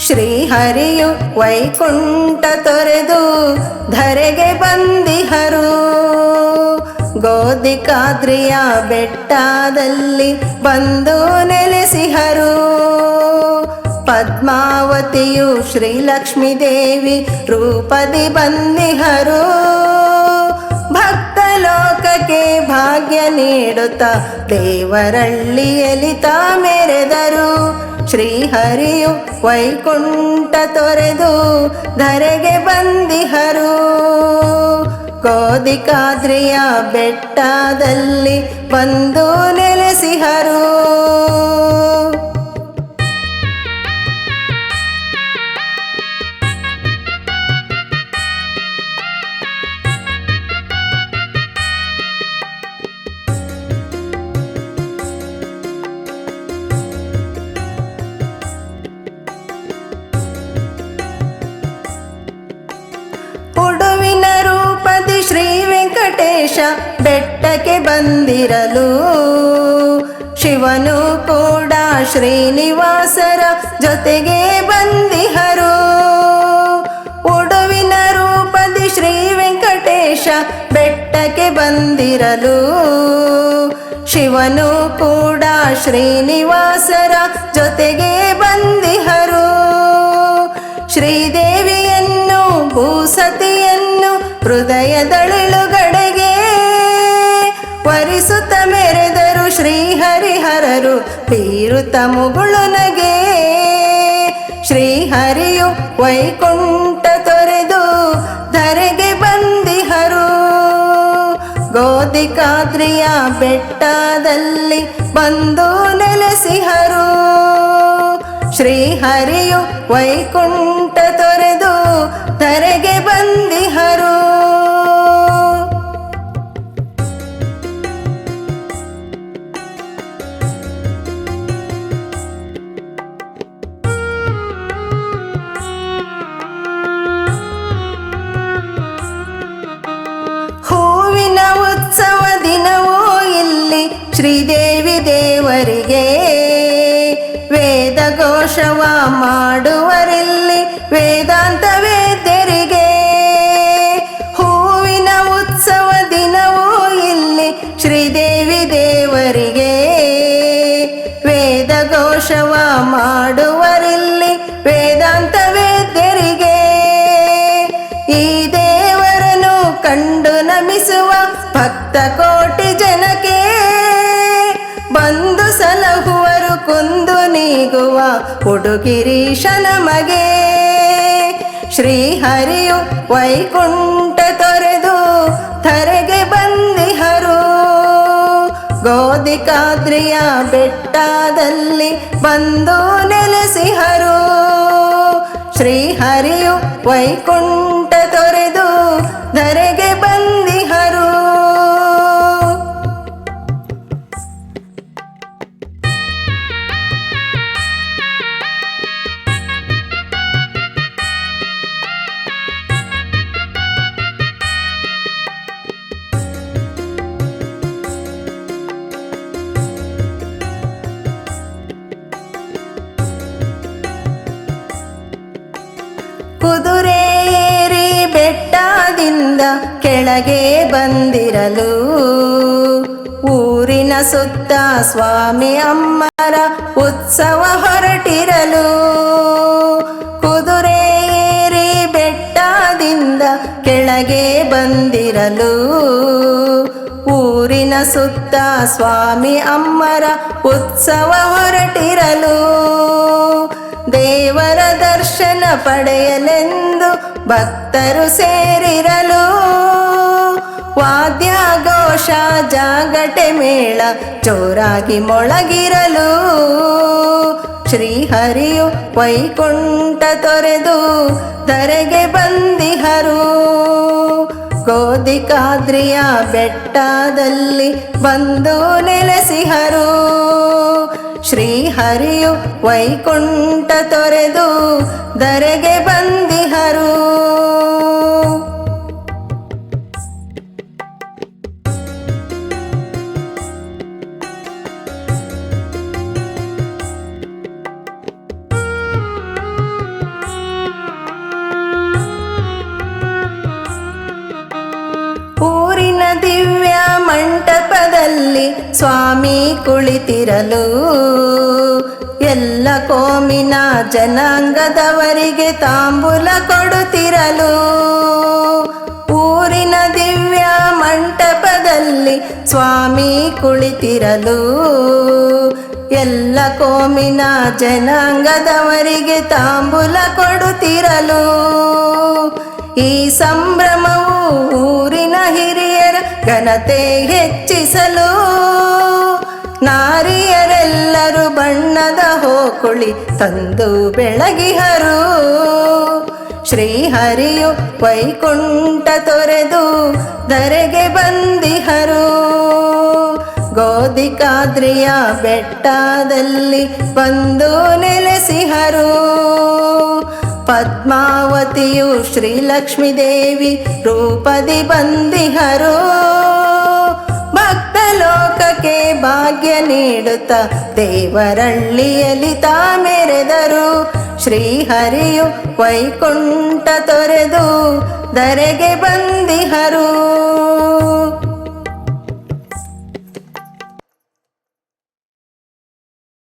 ಶ್ರೀಹರಿಯು ವೈಕುಂಠ ತೊರೆದು ಧರೆಗೆ ಬಂದಿಹರು. ಗೋದಿಕಾದ್ರಿಯ ಬೆಟ್ಟದಲ್ಲಿ ಬಂದು ನೆಲೆಸಿಹರು. ಪದ್ಮಾವತಿಯು ಶ್ರೀಲಕ್ಷ್ಮೀ ದೇವಿ ರೂಪದಿ ಬಂದಿಹರು. ಭಕ್ತ ಲೋಕಕ್ಕೆ ಭಾಗ್ಯ ನೀಡುತ್ತಾ ದೇವರಳ್ಳಿಯಲ್ಲಿ ತಾ ಮೆರೆದರು. ಶ್ರೀಹರಿಯು ವೈಕುಂಠ ತೊರೆದು ಧರೆಗೆ ಬಂದಿಹರು. ಗೋದಿಕಾದ್ರಿಯ ಬೆಟ್ಟದಲ್ಲಿ ಬಂದು ನೆಲೆಸಿಹರು. ಉಡುವಿನ ರೂಪದಿ ಶ್ರೀ ವೆಂಕಟೇಶ ಬೆಟ್ಟಕ್ಕೆ ಬಂದಿರಲು. ಶಿವನು ಕೂಡ ಶ್ರೀನಿವಾಸರ ಜೊತೆಗೆ ಬಂದಿಹರು. ಉಡುವಿನ ರೂಪದಿ ಶ್ರೀ ವೆಂಕಟೇಶ ಬೆಟ್ಟಕ್ಕೆ ಬಂದಿರಲು. ಶಿವನು ಕೂಡ ಶ್ರೀನಿವಾಸರ ಜೊತೆಗೆ ಬಂದಿಹರು. ಶ್ರೀದೇವಿಯನ್ನು ಭೂಸತಿಯನ್ನು ಹೃದಯದಳಿಳುಗಡೆಗೆ ವರಿಸುತ್ತ ಮೆರೆದರು. ಶ್ರೀಹರಿಹರರು ಬೀರುತ್ತ ಮುಗುಳುನಗೆ. ಶ್ರೀಹರಿಯು ವೈಕುಂಠ ತೊರೆದು ಧರೆಗೆ ಬಂದಿಹರು. ಗೋದಿಕಾದ್ರಿಯ ಬೆಟ್ಟದಲ್ಲಿ ಬಂದು ನೆಲೆಸಿಹರು. ಶ್ರೀಹರಿಯು ವೈಕುಂಠ ತೊರೆದು ಧರೆಗೆ ಬಂದಿಹರು. ಹೂವಿನ ಉತ್ಸವ ದಿನವೂ ಇಲ್ಲಿ ಶ್ರೀದೇವಿ ದೇವರಿಗೆ. ವೇದ ಘೋಷವ ಮಾಡುವರಿಲ್ಲಿ ವೇದಾಂತ ವೇದ್ಯರಿಗೆ. ಹೂವಿನ ಉತ್ಸವ ದಿನವೂ ಇಲ್ಲಿ ಶ್ರೀದೇವಿ ದೇವರಿಗೆ. ವೇದ ಘೋಷವ ಮಾಡುವರಿಲ್ಲಿ ವೇದಾಂತ ವೇದ್ಯರಿಗೆ. ಈ ದೇವರನ್ನು ಕಂಡು ನಮಿಸುವ ಭಕ್ತ ಕೋಟಿ ಜನಕ್ಕೆ ಬಂದು ಸಲಹುವರು ಕುಂದು ನೀಗುವ ಉಡುಗಿರೀಶನ ಮಗೆ. ಶ್ರೀಹರಿಯು ವೈಕುಂಠ ತೊರೆದು ಧರೆಗೆ ಬಂದಿಹರು. ಗೋದಿಕಾದ್ರಿಯ ಬೆಟ್ಟದಲ್ಲಿ ಬಂದು ನೆಲೆಸಿಹರು. ಶ್ರೀಹರಿಯು ವೈಕುಂಠ ತೊರೆದು ಧರೆಗೆ ಬಂದಿಹರು. ಕುದುರೆ ಏರಿ ಬೆಟ್ಟದಿಂದ ಕೆಳಗೆ ಬಂದಿರಲು. ಊರಿನ ಸುತ್ತ ಸ್ವಾಮಿ ಅಮ್ಮರ ಉತ್ಸವ ಹೊರಟಿರಲು. ಕುದುರೆ ಏರಿ ಬೆಟ್ಟದಿಂದ ಕೆಳಗೆ ಬಂದಿರಲು. ಊರಿನ ಸುತ್ತ ಸ್ವಾಮಿ ಅಮ್ಮರ ಉತ್ಸವ ಹೊರಟಿರಲು. ದೇವರ ದರ್ಶನ ಪಡೆಯಲೆಂದು ಭಕ್ತರು ಸೇರಿರಲು. ವಾದ್ಯ ಘೋಷ ಜಾಗಟೆ ಮೇಳ ಜೋರಾಗಿ ಮೊಳಗಿರಲು. ಶ್ರೀಹರಿಯು ವೈಕುಂಠ ತೊರೆದು ಧರೆಗೆ ಬಂದಿಹರು. ಗೋದಿಕಾದ್ರಿಯ ಬೆಟ್ಟದಲ್ಲಿ ಬಂದು ನೆಲೆಸಿಹರು. ಶ್ರೀಹರಿಯು ವೈಕುಂಠ ತೊರೆದು ಧರೆಗೆ ಬಂದಿಹರು. ಸ್ವಾಮಿ ಕುಳಿತಿರಲು ಎಲ್ಲ ಕೋಮಿನ ಜನಾಂಗದವರಿಗೆ ತಾಂಬೂಲ ಕೊಡುತ್ತಿರಲು ಊರಿನ ದಿವ್ಯ ಮಂಟಪದಲ್ಲಿ ಸ್ವಾಮಿ ಕುಳಿತಿರಲು ಎಲ್ಲ ಕೋಮಿನ ಜನಾಂಗದವರಿಗೆ ತಾಂಬೂಲ ಕೊಡುತ್ತಿರಲು ಈ ಸಂಭ್ರಮವು ಊರಿನ ಹಿರಿಯರ ಘನತೆ ಹೆಚ್ಚಿಸಲು ನಾರಿಯರೆಲ್ಲರೂ ಬಣ್ಣದ ಹೋಕುಳಿ ತಂದು ಬೆಳಗಿಹರು ಶ್ರೀಹರಿಯು ವೈಕುಂಠ ತೊರೆದು ಧರೆಗೆ ಬಂದಿಹರು ಗೋದಿಕಾದ್ರಿಯ ಬೆಟ್ಟದಲ್ಲಿ ಬಂದು ನೆಲೆಸಿಹರು ಪದ್ಮಾವತಿಯು ಶ್ರೀಲಕ್ಷ್ಮೀ ದೇವಿ ರೂಪದಿ ಬಂದಿಹರು ಭಕ್ತ ಲೋಕಕ್ಕೆ ಭಾಗ್ಯ ನೀಡುತ್ತ ದೇವರಳ್ಳಿಯಲ್ಲಿ ತಾ ಮೆರೆದರು ಶ್ರೀಹರಿಯು ವೈಕುಂಠ ತೊರೆದು ಧರೆಗೆ ಬಂದಿಹರು.